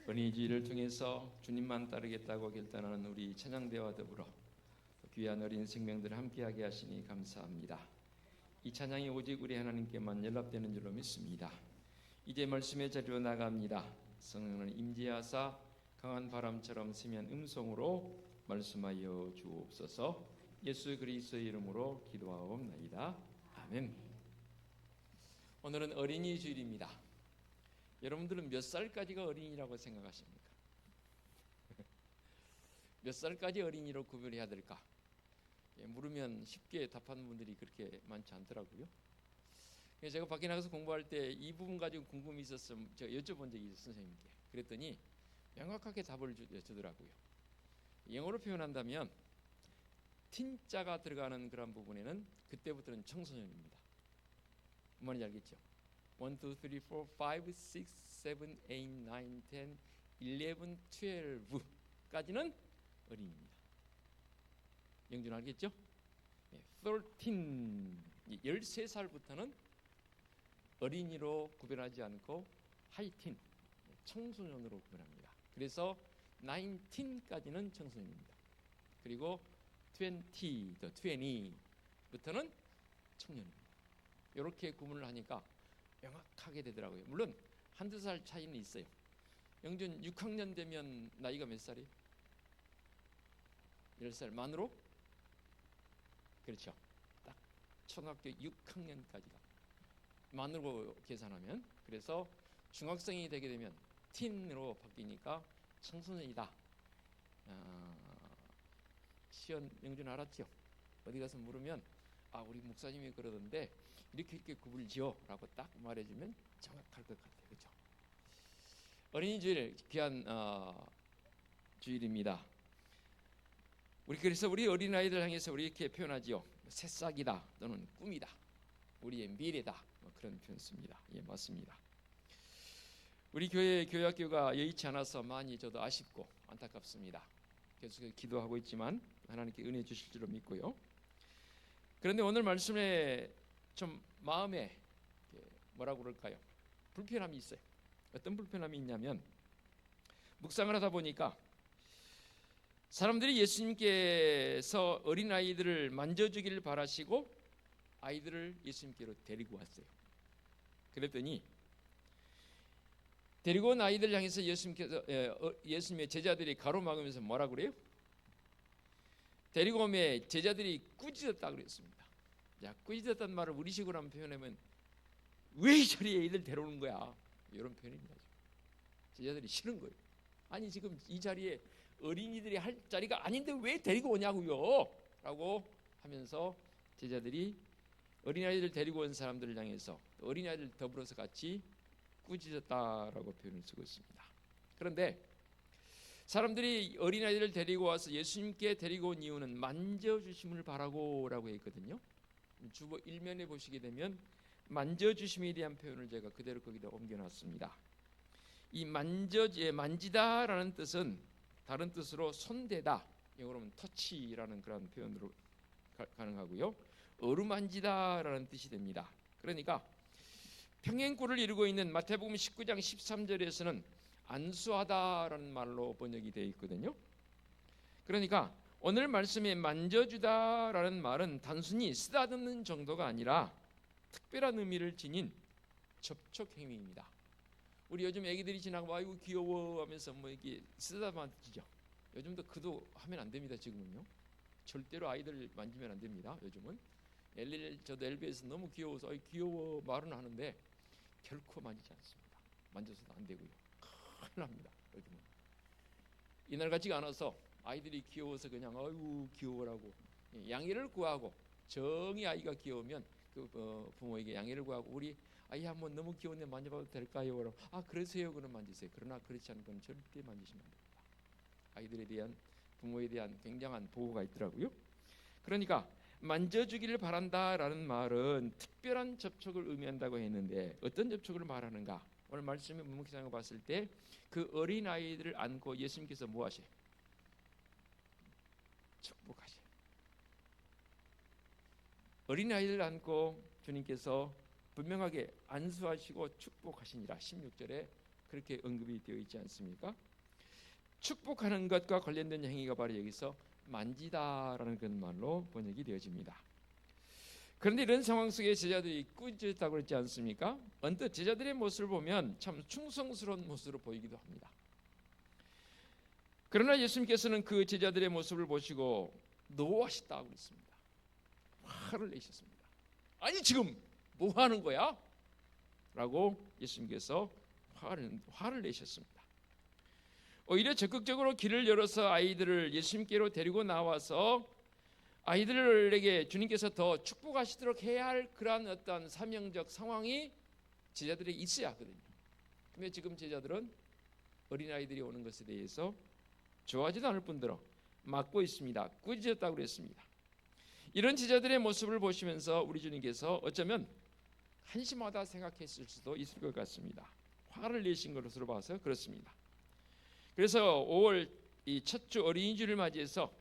어린이주일을 통해서 주님만 따르겠다고 결단하는 우리 찬양대와 더불어 귀한 어린 생명들을 함께하게 하시니 감사합니다. 이 찬양이 오직 우리 하나님께만 연락되는 줄로 믿습니다. 이제 말씀의 자리로 나갑니다. 성령은 임재하사 강한 바람처럼 세미한 음성으로 말씀하여 주옵소서. 예수 그리스도의 이름으로 기도하옵나이다. 아멘. 오늘은 어린이 주일입니다. 여러분들은 몇 살까지가 어린이라고 생각하십니까? 몇 살까지 어린이로 구별해야 될까? 물으면 쉽게 답하는 분들이 그렇게 많지 않더라고요. 제가 밖에 나가서 공부할 때 이 부분 가지고 궁금이 있어서 제가 여쭤본 적이 있어요, 선생님께. 그랬더니 명확하게 답을 주더라고요. 영어로 표현한다면 틴자가 들어가는 그런 부분에는 그때부터는 청소년입니다. 무슨 말인지 알겠죠? 1, 2, 3, 4, 5, 6, 7, 8, 9, 10, 11, 12까지는 어린이입니다. 영준 알겠죠? 13살부터는 어린이로 구별하지 않고 하이틴, 청소년으로 구별합니다. 그래서 19까지는 청소년입니다. 그리고 20부터는 청년입니다. 이렇게 구분을 하니까 명확하게 되더라고요. 물론 한두 살 차이는 있어요. 영준 6학년 되면 나이가 몇 살이에요? 10살 만으로? 그렇죠. 딱 초등학교 6학년까지가 만으로 계산하면, 그래서 중학생이 되게 되면 틴으로 바뀌니까 청소년이다. 시연 영준 알았죠? 어디 가서 물으면 우리 목사님이 그러던데 이렇게 구분을 지어 라고 딱 말해주면 정확할 것 같아요. 그렇죠? 어린이 주일 귀한 주일입니다. 그래서 우리 어린아이들 향해서 우리 이렇게 표현하지요. 새싹이다 또는 꿈이다, 우리의 미래다, 그런 표현 씁니다. 예, 맞습니다. 우리 교회 교회학교가 여의치 않아서 많이 저도 아쉽고 안타깝습니다. 계속 기도하고 있지만 하나님께 은혜 주실 줄로 믿고요. 그런데 오늘 말씀에 좀 마음에 뭐라고 그럴까요? 불편함이 있어요. 어떤 불편함이 있냐면, 묵상을 하다 보니까 사람들이 예수님께서 어린아이들을 만져주기를 바라시고 아이들을 예수님께로 데리고 왔어요. 그랬더니 데리고 온 아이들 향해서 예수님의 제자들이 가로막으면서 뭐라 그래요? 데리고 오면 제자들이 꾸짖었다 그랬습니다. 자, 꾸짖었다는 말을 우리식으로 한번 표현하면 왜 이 자리에 애들 데려오는 거야? 이런 표현입니다. 제자들이 싫은 거예요. 아니 지금 이 자리에 어린이들이 할 자리가 아닌데 왜 데리고 오냐고요? 라고 하면서 제자들이 어린아이들 데리고 온 사람들을 향해서 어린아이들 더불어서 같이 꾸짖었다라고 표현을 쓰고 있습니다. 그런데 사람들이 어린아이들을 데리고 와서 예수님께 데리고 온 이유는 만져주심을 바라고 라고 했거든요. 주보 1면에 보시게 되면 만져주심에 대한 표현을 제가 그대로 거기다 옮겨놨습니다. 이 만지다라는 뜻은 다른 뜻으로 손대다, 영어로는 터치라는 그런 표현으로 가능하고요. 어루만지다라는 뜻이 됩니다. 그러니까 평행꼴을 이루고 있는 마태복음 19장 13절에서는 안수하다라는 말로 번역이 되어 있거든요. 그러니까 오늘 말씀에 만져주다라는 말은 단순히 쓰다듬는 정도가 아니라 특별한 의미를 지닌 접촉 행위입니다. 우리 요즘 애기들이 지나가면 아이고 귀여워 하면서 이렇게 쓰다듬죠. 요즘도 그도 하면 안 됩니다. 지금은요. 절대로 아이들 만지면 안 됩니다. 요즘은 저도 LB에서 너무 귀여워서 귀여워 말은 하는데 결코 만지지 않습니다. 만져서도 안 되고요. 큰일 납니다. 요즘은 이날 같지가 않아서 아이들이 귀여워서 그냥 아이고 귀여워라고 양해를 구하고, 정이 아이가 귀여우면 그 부모에게 양해를 구하고 우리 아이 한번 너무 귀여운데 만져봐도 될까요? 그러세요. 그럼 만지세요. 그러나 그렇지 않은 건 절대 만지시면 안 됩니다. 아이들에 대한, 부모에 대한 굉장한 보호가 있더라고요. 그러니까 만져주기를 바란다라는 말은 특별한 접촉을 의미한다고 했는데 어떤 접촉을 말하는가? 오늘 말씀의 문맥상을 봤을 때 그 어린아이들을 안고 예수님께서 뭐 하세요? 축복하세요. 어린아이들을 안고 주님께서 분명하게 안수하시고 축복하시니라 16절에 그렇게 언급이 되어 있지 않습니까? 축복하는 것과 관련된 행위가 바로 여기서 만지다라는 그런 말로 번역이 되어집니다. 그런데 이런 상황 속에 제자들이 꾸짖었다고 그랬지 않습니까? 언뜻 제자들의 모습을 보면 참 충성스러운 모습으로 보이기도 합니다. 그러나 예수님께서는 그 제자들의 모습을 보시고 노하셨다고 그랬습니다. 화를 내셨습니다. 아니 지금 뭐 하는 거야? 라고 예수님께서 화를 내셨습니다. 오히려 적극적으로 길을 열어서 아이들을 예수님께로 데리고 나와서 아이들에게 주님께서 더 축복하시도록 해야 할 그러한 어떤 사명적 상황이 제자들에게 있어야 하거든요. 근데 지금 제자들은 어린아이들이 오는 것에 대해서 좋아하지도 않을 뿐더러 막고 있습니다. 꾸짖었다고 그랬습니다. 이런 제자들의 모습을 보시면서 우리 주님께서 어쩌면 한심하다 생각했을 수도 있을 것 같습니다. 화를 내신 것으로 봐서 그렇습니다. 그래서 5월 이 첫 주 어린이주를 맞이해서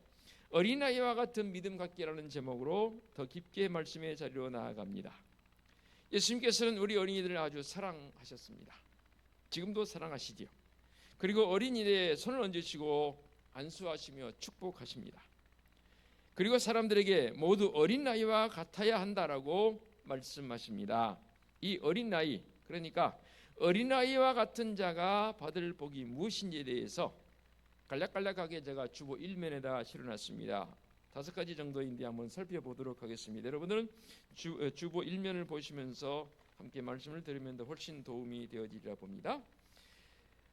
어린아이와 같은 믿음 갖기라는 제목으로 더 깊게 말씀의 자리로 나아갑니다. 예수님께서는 우리 어린이들을 아주 사랑하셨습니다. 지금도 사랑하시지요. 그리고 어린이들의 손을 얹으시고 안수하시며 축복하십니다. 그리고 사람들에게 모두 어린아이와 같아야 한다라고 말씀하십니다. 이 어린아이, 그러니까 어린아이와 같은 자가 받을 복이 무엇인지에 대해서 간략간략하게 제가 주보 1면에다 실어놨습니다. 5가지 정도인데 한번 살펴보도록 하겠습니다. 여러분들은 주보 1면을 보시면서 함께 말씀을 들으면 더 훨씬 도움이 되어지리라 봅니다.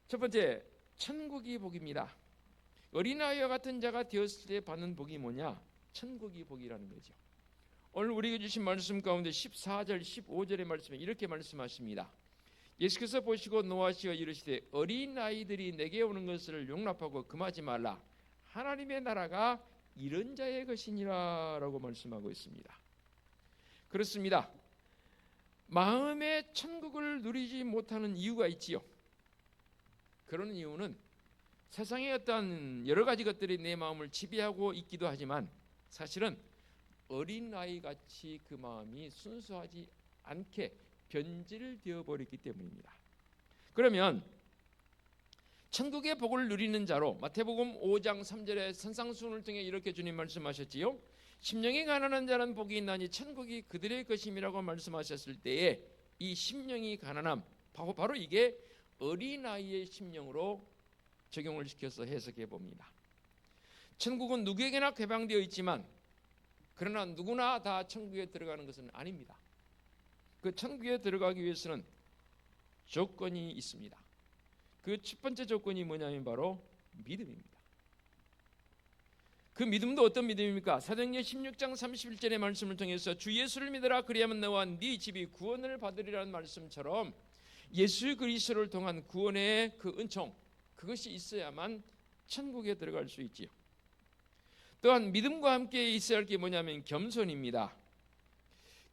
첫 번째, 천국이 복입니다. 어린아이와 같은 자가 되었을 때 받는 복이 뭐냐? 천국이 복이라는 거죠. 오늘 우리에게 주신 말씀 가운데 14절 15절의 말씀에 이렇게 말씀하십니다. 예수께서 보시고 노하시어 이르시되 어린아이들이 내게 오는 것을 용납하고 금하지 말라. 하나님의 나라가 이런 자의 것이니라 라고 말씀하고 있습니다. 그렇습니다. 마음의 천국을 누리지 못하는 이유가 있지요. 그런 이유는 세상의 어떤 여러 가지 것들이 내 마음을 지배하고 있기도 하지만 사실은 어린아이같이 그 마음이 순수하지 않게 변질되어 버렸기 때문입니다. 그러면 천국의 복을 누리는 자로 마태복음 5장 3절의 산상수훈을 통해 이렇게 주님 말씀하셨지요. 심령이 가난한 자는 복이 있나니 천국이 그들의 것임이라고 말씀하셨을 때에 이 심령이 가난함, 바로 이게 어린아이의 심령으로 적용을 시켜서 해석해 봅니다. 천국은 누구에게나 개방되어 있지만 그러나 누구나 다 천국에 들어가는 것은 아닙니다. 그 천국에 들어가기 위해서는 조건이 있습니다. 그 첫 번째 조건이 뭐냐면 바로 믿음입니다. 그 믿음도 어떤 믿음입니까? 사도행전 16장 31절의 말씀을 통해서 주 예수를 믿으라 그리하면 너와 네 집이 구원을 받으리라는 말씀처럼 예수 그리스도를 통한 구원의 그 은총, 그것이 있어야만 천국에 들어갈 수 있지요. 또한 믿음과 함께 있어야 할 게 뭐냐면 겸손입니다.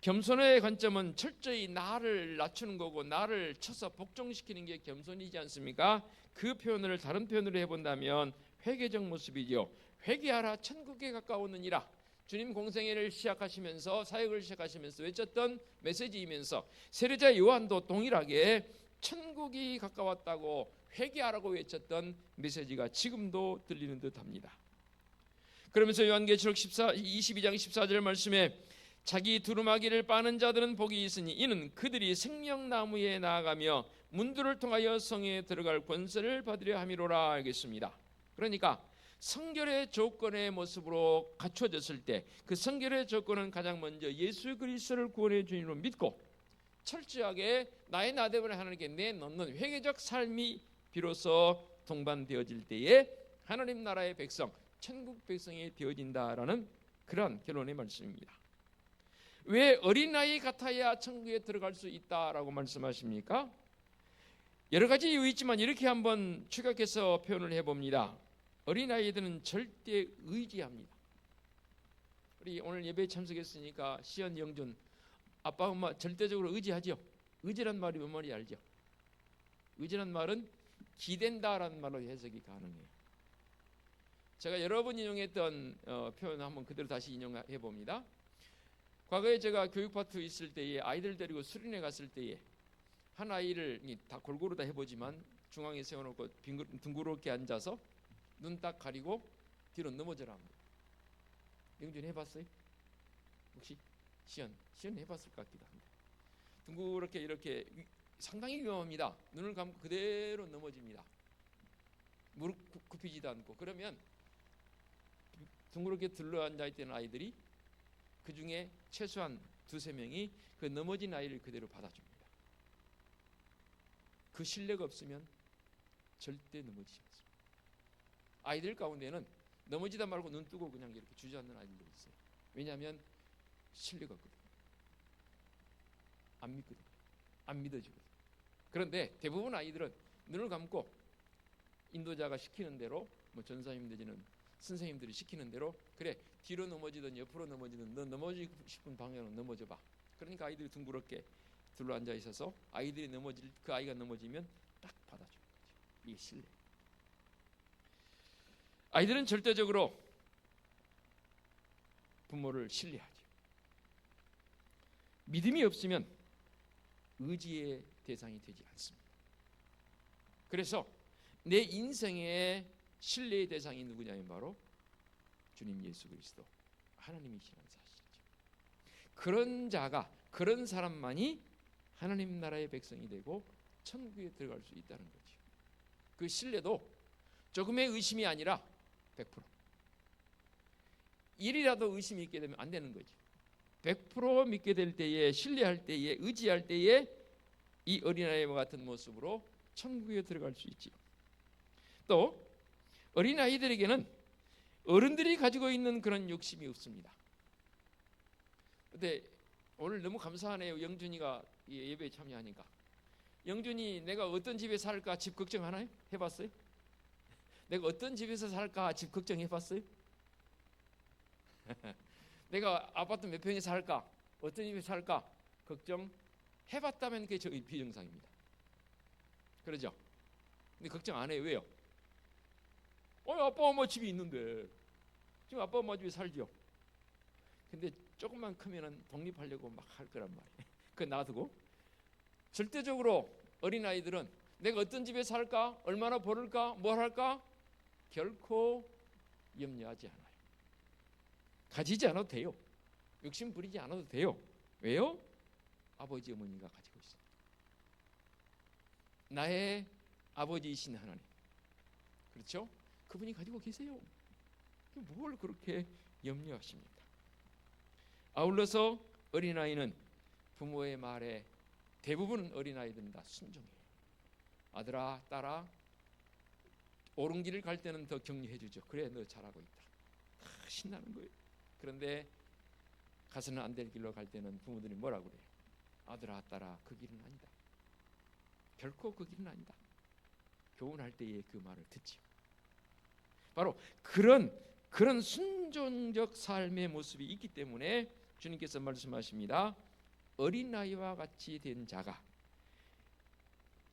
겸손의 관점은 철저히 나를 낮추는 거고 나를 쳐서 복종시키는 게 겸손이지 않습니까? 그 표현을 다른 표현으로 해본다면 회개적 모습이죠. 회개하라 천국에 가까우느니라. 주님 공생애를 시작하시면서 사역을 시작하시면서 외쳤던 메시지이면서 세례자 요한도 동일하게 천국이 가까웠다고 회개하라고 외쳤던 메시지가 지금도 들리는 듯합니다. 그러면서 요한계시록 22장 14절 말씀에 자기 두루마기를 빠는 자들은 복이 있으니 이는 그들이 생명나무에 나아가며 문들을 통하여 성에 들어갈 권세를 받으려 함이로라 하겠습니다. 그러니까 성결의 조건의 모습으로 갖춰졌을 때 그 성결의 조건은 가장 먼저 예수 그리스도를 구원의 주인으로 믿고 철저하게 나의 나됨을 하나님께 내놓는 회개적 삶이 비로소 동반되어질 때에 하나님 나라의 백성, 천국 백성이 되어진다라는 그런 결론의 말씀입니다. 왜 어린아이 같아야 천국에 들어갈 수 있다라고 말씀하십니까? 여러 가지 이유 있지만 이렇게 한번 추격해서 표현을 해봅니다. 어린아이들은 절대 의지합니다. 우리 오늘 예배에 참석했으니까 시연, 영준, 아빠, 엄마 절대적으로 의지하죠. 의지란 말이 뭔 말인지 알죠? 의지란 말은 기댄다라는 말로 해석이 가능해요. 제가 여러 번 인용했던 표현을 한번 그대로 다시 인용해 봅니다. 과거에 제가 교육 파트 있을 때에 아이들 데리고 수련회 갔을 때에 한 아이를 다 골고루 다 해보지만 중앙에 세워놓고 둥그렇게 앉아서 눈 딱 가리고 뒤로 넘어져라 합니다. 영준 해봤어요? 혹시 시연 해봤을 것 같기도 합니다. 둥그렇게 이렇게 상당히 위험합니다. 눈을 감고 그대로 넘어집니다. 무릎 굽히지도 않고. 그러면 둥그렇게 들러앉아 있던 아이들이 그 중에 최소한 2-3명이 그 넘어진 아이를 그대로 받아줍니다. 그 신뢰가 없으면 절대 넘어지지 않습니다. 아이들 가운데는 넘어지다 말고 눈 뜨고 그냥 이렇게 주저앉는 아이들도 있어요. 왜냐하면 신뢰가 없거든요. 안 믿거든요. 안 믿어지거든요. 그런데 대부분 아이들은 눈을 감고 인도자가 시키는 대로, 뭐 전사님 내지는 선생님들이 시키는 대로, 그래 뒤로 넘어지든 옆으로 넘어지든 너 넘어지고 싶은 방향으로 넘어져봐. 그러니까 아이들이 둥그렇게 둘러앉아 있어서 아이들이 그 아이가 넘어지면 딱 받아주는 거죠. 이게 신뢰. 아이들은 절대적으로 부모를 신뢰하죠. 믿음이 없으면 의지의 대상이 되지 않습니다. 그래서 내 인생의 신뢰의 대상이 누구냐면 바로 주님 예수 그리스도 하나님이시라는 사실이죠. 그런 자가, 그런 사람만이 하나님 나라의 백성이 되고 천국에 들어갈 수 있다는 거죠. 그 신뢰도 조금의 의심이 아니라 100%. 1이라도 의심이 있게 되면 안 되는 거죠. 100% 믿게 될 때에, 신뢰할 때에, 의지할 때에 이 어린아이와 같은 모습으로 천국에 들어갈 수 있지요. 또 어린아이들에게는 어른들이 가지고 있는 그런 욕심이 없습니다. 근데 오늘 너무 감사하네요. 영준이가 예배에 참여하니까. 영준이 내가 어떤 집에 살까 집 걱정하나요? 해봤어요? 내가 어떤 집에서 살까 집 걱정해봤어요? 내가 아파트 몇 평에 살까, 어떤 집에 살까 걱정해봤다면 그게 저 비정상입니다. 그러죠? 근데 걱정 안 해요. 왜요? 아빠 엄마 집이 있는데 지금 아빠 엄마 집에 살죠. 근데 조금만 크면은 독립하려고 막 할 거란 말이에요. 그거 놔두고 절대적으로 어린아이들은 내가 어떤 집에 살까, 얼마나 벌을까, 뭘 할까 결코 염려하지 않아요. 가지지 않아도 돼요. 욕심 부리지 않아도 돼요. 왜요? 아버지 어머니가 가지고 있어요. 나의 아버지이신 하나님, 그렇죠? 그분이 가지고 계세요. 뭘 그렇게 염려하십니까? 아울러서 어린아이는 부모의 말에, 대부분 어린아이들은 다 순종해요. 아들아 딸아 옳은 길을 갈 때는 더 격려해 주죠. 그래 너 잘하고 있다. 신나는 거예요. 그런데 가서는 안 될 길로 갈 때는 부모들이 뭐라고 그래요? 아들아 딸아 그 길은 아니다. 결코 그 길은 아니다. 교훈할 때에 그 말을 듣지요. 바로 그런 순종적 삶의 모습이 있기 때문에 주님께서 말씀하십니다. 어린아이와 같이 된 자가,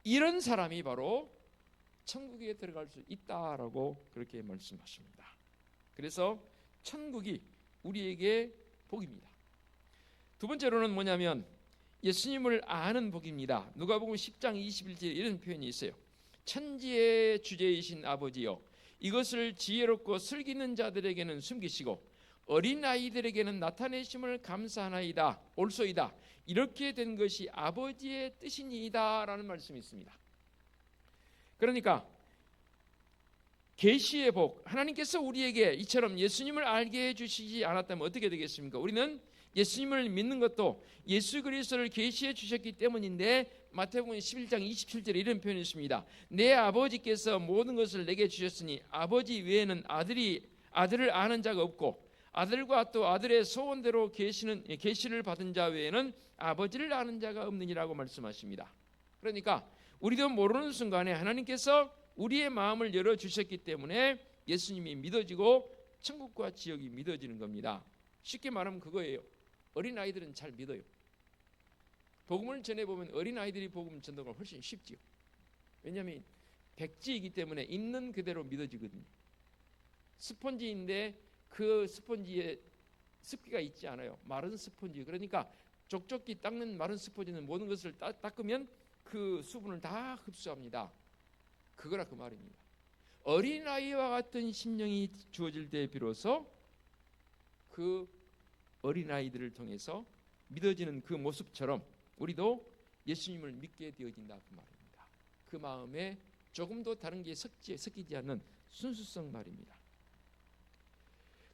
이런 사람이 바로 천국에 들어갈 수 있다라고 그렇게 말씀하십니다. 그래서 천국이 우리에게 복입니다. 두 번째로는 뭐냐면 예수님을 아는 복입니다. 누가복음 10장 21절에 이런 표현이 있어요. 천지의 주제이신 아버지여, 이것을 지혜롭고 슬기는 자들에게는 숨기시고 어린 아이들에게는 나타내심을 감사하나이다. 옳소이다. 이렇게 된 것이 아버지의 뜻이니이다 라는 말씀이 있습니다. 그러니까 계시의 복, 하나님께서 우리에게 이처럼 예수님을 알게 해주시지 않았다면 어떻게 되겠습니까? 우리는 예수님을 믿는 것도 예수 그리스도를 계시해 주셨기 때문인데, 마태복음 11장 27절에 이런 표현이 있습니다. 내 아버지께서 모든 것을 내게 주셨으니 아버지 외에는 아들을 아는 자가 없고 아들과 또 아들의 소원대로 계시를 받은 자 외에는 아버지를 아는 자가 없느니라고 말씀하십니다. 그러니까 우리도 모르는 순간에 하나님께서 우리의 마음을 열어주셨기 때문에 예수님이 믿어지고 천국과 지옥이 믿어지는 겁니다. 쉽게 말하면 그거예요. 어린아이들은 잘 믿어요. 복음을 전해보면 어린아이들이 복음 전도가 훨씬 쉽지요. 왜냐하면 백지이기 때문에 있는 그대로 믿어지거든요. 스펀지인데 그 스펀지에 습기가 있지 않아요. 마른 스펀지. 그러니까 족족히 닦는 마른 스펀지는 모든 것을 닦으면 그 수분을 다 흡수합니다. 그거라 그 말입니다. 어린아이와 같은 심령이 주어질 때 비로소 그 어린아이들을 통해서 믿어지는 그 모습처럼 우리도 예수님을 믿게 되어진다 그 말입니다. 그 마음에 조금도 다른 게 섞이지 않는 순수성 말입니다.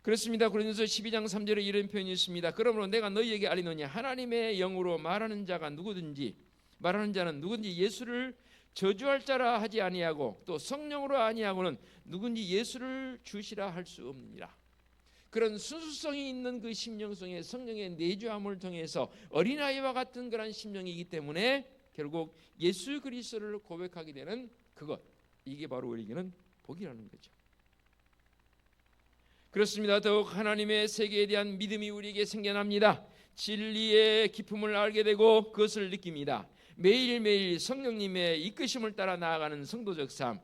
그렇습니다. 고린도서 12장 3절에 이런 표현이 있습니다. 그러므로 내가 너희에게 알리노니 하나님의 영으로 말하는 자는 누구든지 예수를 저주할 자라 하지 아니하고 또 성령으로 아니하고는 누군지 예수를 주시라 할 수 없느니라. 그런 순수성이 있는 그 심령 속에 성령의 내주함을 통해서 어린아이와 같은 그런 심령이기 때문에 결국 예수 그리스도를 고백하게 되는 그것, 이게 바로 우리에게는 복이라는 거죠. 그렇습니다. 더욱 하나님의 세계에 대한 믿음이 우리에게 생겨납니다. 진리의 기품을 알게 되고 그것을 느낍니다. 매일매일 성령님의 이끄심을 따라 나아가는 성도적 삶,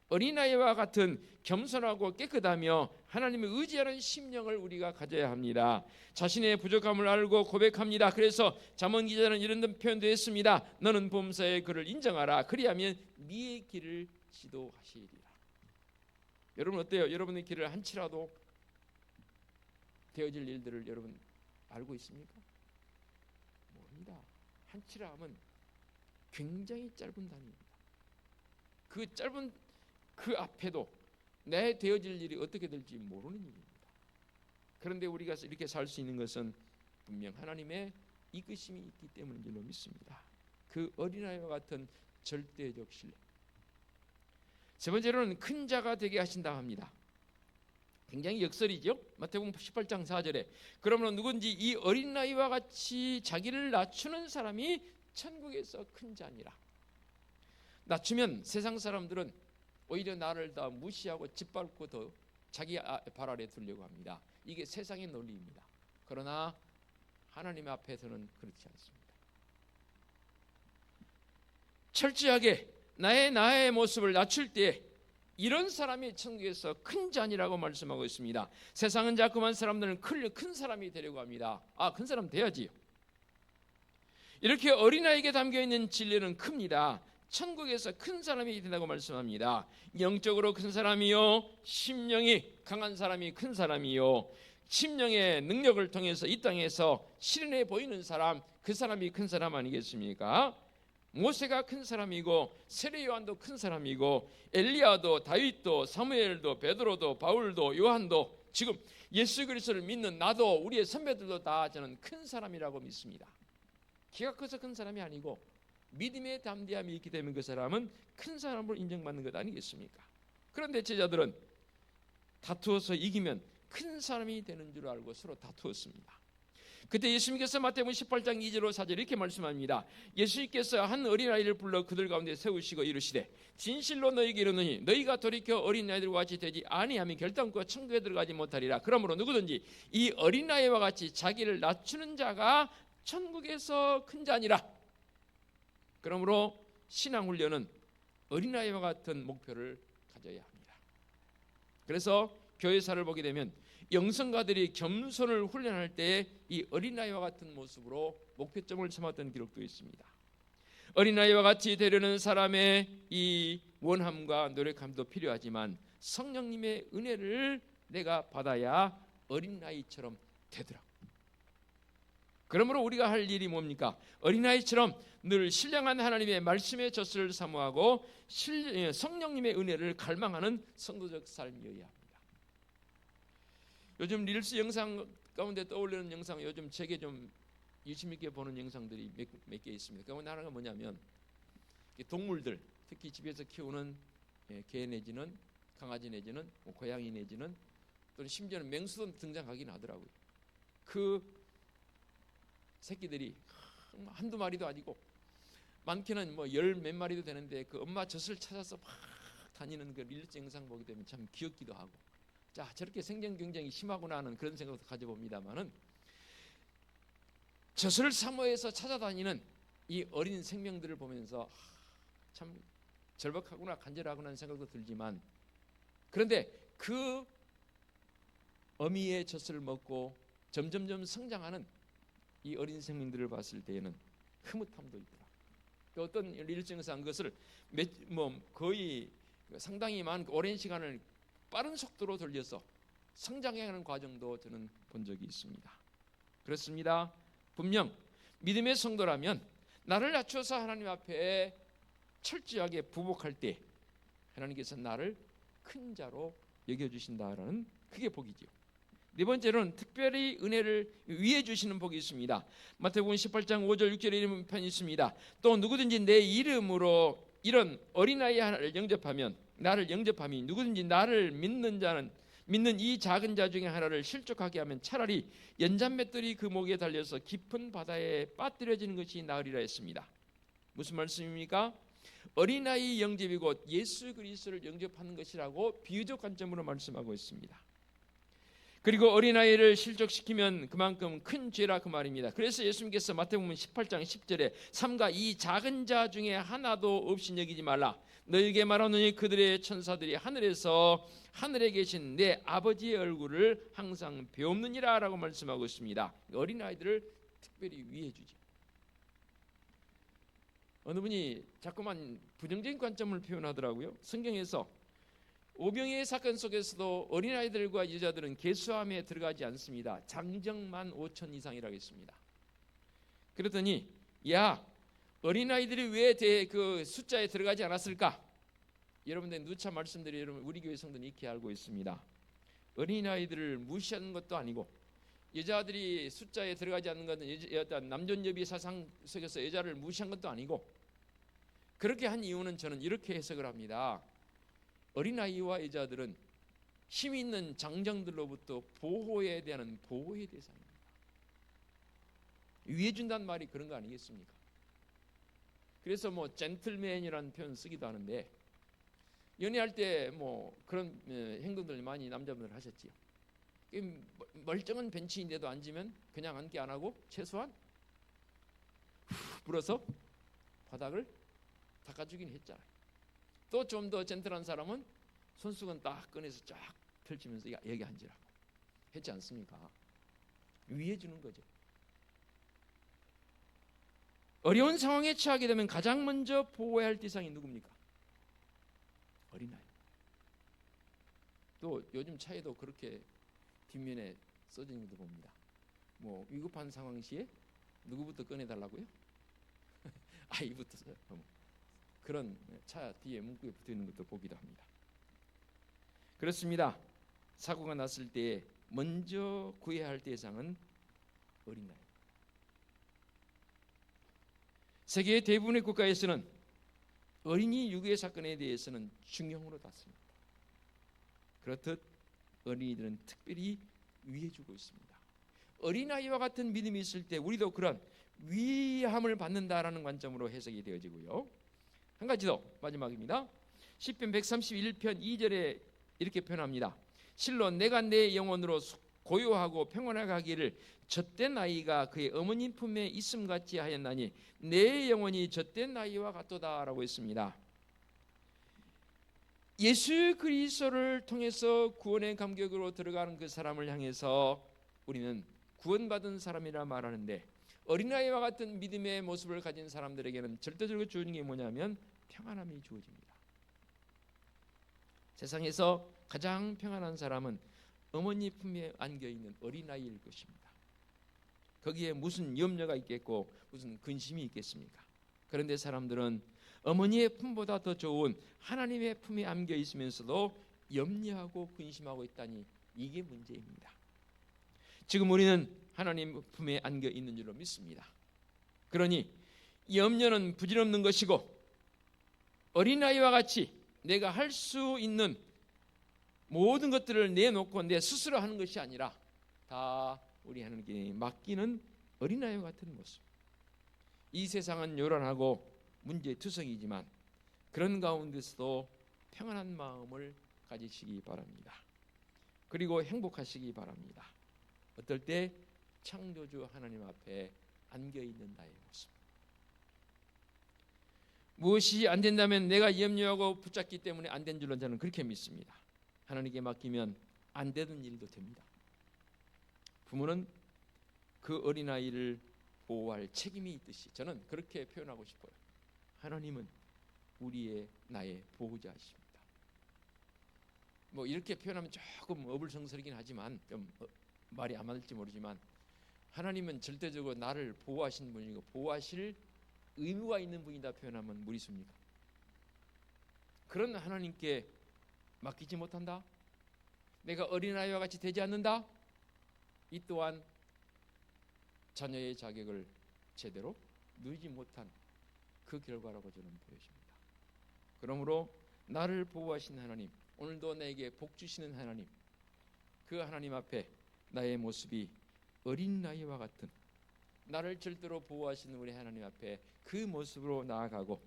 어린아이와 같은 겸손하고 깨끗하며 하나님을 의지하는 심령을 우리가 가져야 합니다. 자신의 부족함을 알고 고백합니다. 그래서 잠언 기자는 이런 표현도 했습니다. 너는 범사의 그를 인정하라. 그리하면 네의 길을 지도하시리라. 여러분 어때요? 여러분의 길을 한치라도 되어질 일들을 여러분 알고 있습니까? 모릅니다. 한치라 하면 굉장히 짧은 단위입니다. 그 짧은 그 앞에도 내 되어질 일이 어떻게 될지 모르는 일입니다. 그런데 우리가 이렇게 살 수 있는 것은 분명 하나님의 이끄심이 있기 때문인 줄로 믿습니다. 그 어린아이와 같은 절대적 신뢰. 세 번째로는 큰 자가 되게 하신다 합니다. 굉장히 역설이죠. 마태복음 18장 4절에 그러므로 누군지 이 어린아이와 같이 자기를 낮추는 사람이 천국에서 큰 자니라. 낮추면 세상 사람들은 오히려 나를 다 무시하고 짓밟고 더 자기 발 아래 두려고 합니다. 이게 세상의 논리입니다. 그러나 하나님 앞에서는 그렇지 않습니다. 철저하게 나의 모습을 낮출 때 이런 사람이 천국에서 큰 자니라고 말씀하고 있습니다. 세상은 자꾸만 사람들은 큰 사람이 되려고 합니다. 큰 사람 돼야지요. 이렇게 어린아이에게 담겨있는 진리는 큽니다. 천국에서 큰 사람이 된다고 말씀합니다. 영적으로 큰 사람이요, 심령이 강한 사람이 큰 사람이요, 심령의 능력을 통해서 이 땅에서 실현해 보이는 사람, 그 사람이 큰 사람 아니겠습니까? 모세가 큰 사람이고 세례 요한도 큰 사람이고 엘리야도 다윗도 사무엘도 베드로도 바울도 요한도 지금 예수 그리스도를 믿는 나도 우리의 선배들도 다 저는 큰 사람이라고 믿습니다. 키가 커서 큰 사람이 아니고 믿음의 담대함이 있기 때문에 그 사람은 큰 사람으로 인정받는 것 아니겠습니까? 그런데 제자들은 다투어서 이기면 큰 사람이 되는 줄 알고 서로 다투었습니다. 그때 예수님께서 마태복음 18장 2절로 4절 이렇게 말씀합니다. 예수님께서 한 어린아이를 불러 그들 가운데 세우시고 이르시되 진실로 너희에게 이르노니 너희가 돌이켜 어린아이들과 같이 되지 아니하면 결단코 천국에 들어가지 못하리라. 그러므로 누구든지 이 어린아이와 같이 자기를 낮추는 자가 천국에서 큰 자니라. 그러므로 신앙훈련은 어린아이와 같은 목표를 가져야 합니다. 그래서 교회사를 보게 되면 영성가들이 겸손을 훈련할 때 이 어린아이와 같은 모습으로 목표점을 삼았던 기록도 있습니다. 어린아이와 같이 되려는 사람의 이 원함과 노력함도 필요하지만 성령님의 은혜를 내가 받아야 어린아이처럼 되더라고요. 그러므로 우리가 할 일이 뭡니까? 어린아이처럼 늘 신령한 하나님의 말씀의 젖을 사모하고 성령님의 은혜를 갈망하는 성도적 삶이어야 합니다. 요즘 릴스 영상 가운데 떠올리는 영상, 요즘 제게 좀 유심 있게 보는 영상들이 몇 개 있습니다. 그 가운데 하나가 뭐냐면 동물들, 특히 집에서 키우는 개 내지는 강아지 내지는 고양이 내지는 또는 심지어는 맹수도 등장하긴 하더라고요. 그 새끼들이 한두 마리도 아니고 많게는 열 몇 마리도 되는데 그 엄마 젖을 찾아서 막 다니는 그 릴스 영상 보게 되면 참 귀엽기도 하고, 자, 저렇게 생존 경쟁이 심하구나 하는 그런 생각도 가져봅니다만은, 젖을 사모해서 찾아다니는 이 어린 생명들을 보면서 참 절박하구나, 간절하구나 하는 생각도 들지만, 그런데 그 어미의 젖을 먹고 점점점 성장하는 이 어린 생명들을 봤을 때에는 흐뭇함도 있더라. 또 어떤 릴스 영상 그것을 거의 상당히 많은 오랜 시간을 빠른 속도로 돌려서 성장해가는 과정도 저는 본 적이 있습니다. 그렇습니다. 분명 믿음의 성도라면 나를 낮춰서 하나님 앞에 철저하게 부복할 때 하나님께서 나를 큰 자로 여겨주신다라는 그게 복이지요. 네 번째로는 특별히 은혜를 위해 주시는 복이 있습니다. 마태복음 18장 5절 6절에 이런 편이 있습니다. 또 누구든지 내 이름으로 이런 어린아이 하나를 영접하면 나를 영접함이 누구든지 나를 믿는 이 작은 자 중에 하나를 실족하게 하면 차라리 연잔맷돌이 그 목에 달려서 깊은 바다에 빠뜨려지는 것이 나으리라 했습니다. 무슨 말씀입니까? 어린아이 영접이 곧 예수 그리스도를 영접하는 것이라고 비유적 관점으로 말씀하고 있습니다. 그리고 어린아이를 실족시키면 그만큼 큰 죄라 그 말입니다. 그래서 예수님께서 마태복음 18장 10절에 삼가 이 작은 자 중에 하나도 없이 여기지 말라. 너에게 말하노니 그들의 천사들이 하늘에 계신 내 아버지의 얼굴을 항상 배우느니라 라고 말씀하고 있습니다. 어린아이들을 특별히 위해 주죠. 어느 분이 자꾸만 부정적인 관점을 표현하더라고요. 성경에서 오병이의 사건 속에서도 어린아이들과 여자들은 계수함에 들어가지 않습니다. 장정만 5천 이상이라고 했습니다. 그러더니 야 어린아이들이 왜 그 숫자에 들어가지 않았을까? 여러분들 누차 말씀드리 여러분 우리 교회 성도는 익히 알고 있습니다. 어린아이들을 무시하는 것도 아니고 여자들이 숫자에 들어가지 않는 것은 남존여비 사상 속에서 여자를 무시한 것도 아니고 그렇게 한 이유는 저는 이렇게 해석을 합니다. 어린아이와 여자들은 힘이 있는 장정들로부터 보호해야 되는 보호의 대상입니다. 위해 준다는 말이 그런 거 아니겠습니까? 그래서 뭐 젠틀맨이라는 표현 쓰기도 하는데 연애할 때 뭐 그런 행동들 많이 남자분들 하셨지요. 멀쩡한 벤치인데도 앉으면 그냥 앉게 안 하고 최소한 후 불어서 바닥을 닦아주긴 했잖아요. 또 좀 더 젠틀한 사람은 손수건 딱 꺼내서 쫙 펼치면서 여기 앉으라고 했지 않습니까? 위해 주는 거죠. 어려운 상황에 처하게 되면 가장 먼저 보호해야 할 대상이 누굽니까? 어린아이. 또 요즘 차에도 그렇게 뒷면에 써진 것도 봅니다. 뭐 위급한 상황 시에 누구부터 꺼내달라고요? 아이부터 써요. 그런 차 뒤에 문구에 붙어 있는 것도 보기도 합니다. 그렇습니다. 사고가 났을 때 먼저 구해야 할 대상은 어린아이. 세계 대부분의 국가에서는 어린이 유괴 사건에 대해서는 중형으로 다툽니다. 그렇듯 어린이들은 특별히 위해주고 있습니다. 어린아이와 같은 믿음이 있을 때 우리도 그런 위함을 받는다라는 관점으로 해석이 되어지고요. 한 가지 더 마지막입니다. 시편 131편 2절에 이렇게 표현합니다. 실로 내가 내 영혼으로 고요하고 평안하게 하기를 젖된 아이가 그의 어머니 품에 있음 같이 하였나니 내 영혼이 젖된 아이와 같도다라고 했습니다. 예수 그리스도를 통해서 구원의 감격으로 들어가는 그 사람을 향해서 우리는 구원받은 사람이라 말하는데 어린아이와 같은 믿음의 모습을 가진 사람들에게는 절대적으로 주어진 게 뭐냐면 평안함이 주어집니다. 세상에서 가장 평안한 사람은 어머니 품에 안겨있는 어린아이일 것입니다. 거기에 무슨 염려가 있겠고 무슨 근심이 있겠습니까? 그런데 사람들은 어머니의 품보다 더 좋은 하나님의 품에 안겨 있으면서도 염려하고 근심하고 있다니 이게 문제입니다. 지금 우리는 하나님 품에 안겨 있는 줄로 믿습니다. 그러니 염려는 부질없는 것이고 어린아이와 같이 내가 할 수 있는 모든 것들을 내놓고 내 스스로 하는 것이 아니라 다 우리 하나님께 맡기는 어린아이와 같은 모습. 이 세상은 요란하고 문제투성이지만 그런 가운데서도 평안한 마음을 가지시기 바랍니다. 그리고 행복하시기 바랍니다. 어떨 때 창조주 하나님 앞에 안겨있는 나의 모습. 무엇이 안 된다면 내가 염려하고 붙잡기 때문에 안 된 줄로 저는 그렇게 믿습니다. 하나님께 맡기면 안 되는 일도 됩니다. 부모는 그 어린아이를 보호할 책임이 있듯이 저는 그렇게 표현하고 싶어요. 하나님은 나의 보호자이십니다. 뭐 이렇게 표현하면 조금 어불성설이긴 하지만 좀 말이 안 맞을지 모르지만 하나님은 절대적으로 나를 보호하신 분이고 보호하실 의무가 있는 분이다 표현하면 무리수입니까? 그런 하나님께 맡기지 못한다? 내가 어린아이와 같이 되지 않는다? 이 또한 자녀의 자격을 제대로 누리지 못한 그 결과라고 저는 보여집니다. 그러므로 나를 보호하신 하나님, 오늘도 내게 복 주시는 하나님, 그 하나님 앞에 나의 모습이 어린아이와 같은, 나를 절대로 보호하시는 우리 하나님 앞에 그 모습으로 나아가고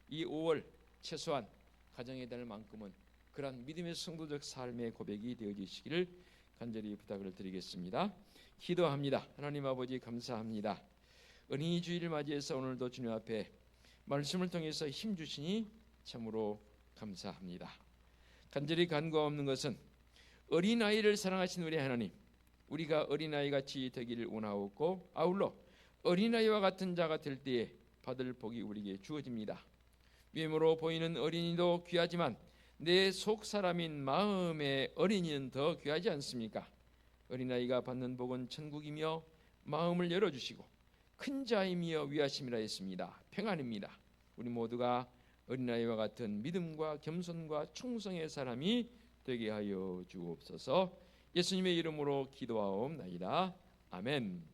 이 5월 최소한 가정에 될 만큼은 그러한 믿음의 성도적 삶의 고백이 되어지시기를 간절히 부탁을 드리겠습니다. 기도합니다. 하나님 아버지 감사합니다. 어린이 주일을 맞이해서 오늘도 주님 앞에 말씀을 통해서 힘 주시니 참으로 감사합니다. 간절히 간구하옵는 것은 어린아이를 사랑하신 우리 하나님, 우리가 어린아이같이 되기를 원하옵고 아울러 어린아이와 같은 자가 될 때에 받을 복이 우리에게 주어집니다. 외모로 보이는 어린이도 귀하지만 내 속 사람인 마음의 어린이는 더 귀하지 않습니까? 어린아이가 받는 복은 천국이며 마음을 열어주시고 큰 자임이여 위하심이라 했습니다. 평안입니다. 우리 모두가 어린아이와 같은 믿음과 겸손과 충성의 사람이 되게 하여 주옵소서. 예수님의 이름으로 기도하옵나이다. 아멘.